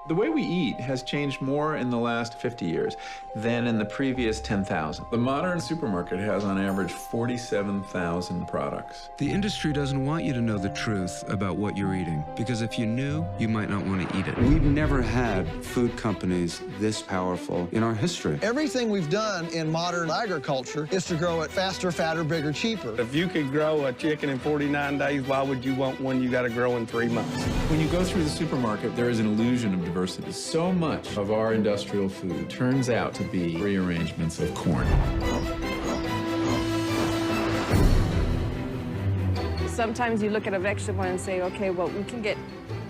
The way we eat has changed more in the last 50 years than in the previous 10,000. The modern supermarket has on average 47,000 products. The industry doesn't want you to know the truth about what you're eating, because if you knew, you might not want to eat it. We've never had food companies this powerful in our history. Everything we've done in modern agriculture is to grow it faster, fatter, bigger, cheaper. If you could grow a chicken in 49 days, why would you want one you got to grow in 3 months? When you go through the supermarket, there is an illusion of diversity. So much of our industrial food turns out to be rearrangements of corn. Sometimes you look at a vegetable and say, okay, well, we can get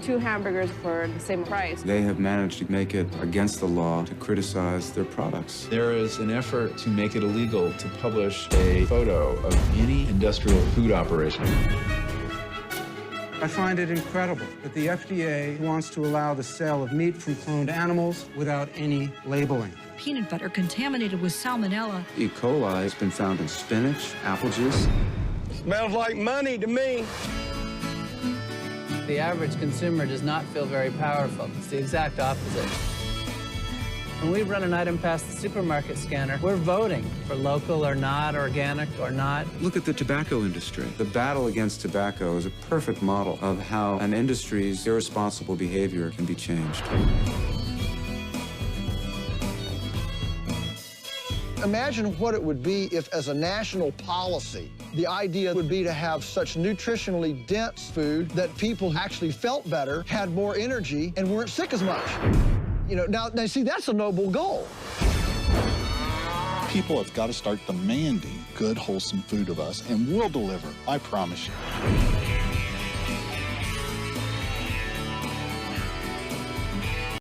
2 hamburgers for the same price. They have managed to make it against the law to criticize their products. There is an effort to make it illegal to publish a photo of any industrial food operation. I find it incredible that the FDA wants to allow the sale of meat from cloned animals without any labeling. Peanut butter contaminated with salmonella. E.Coli has been found in spinach, apple juice. Smells like money to me. The average consumer does not feel very powerful. It's the exact opposite. When we run an item past the supermarket scanner, we're voting for local or not, organic or not. Look at the tobacco industry. The battle against tobacco is a perfect model of how an industry's irresponsible behavior can be changed. Imagine what it would be if, as a national policy, the idea would be to have such nutritionally dense food that people actually felt better, had more energy, and weren't sick as much. You know, now see, that's a noble goal. People have got to start demanding good, wholesome food of us, and we'll deliver, I promise you.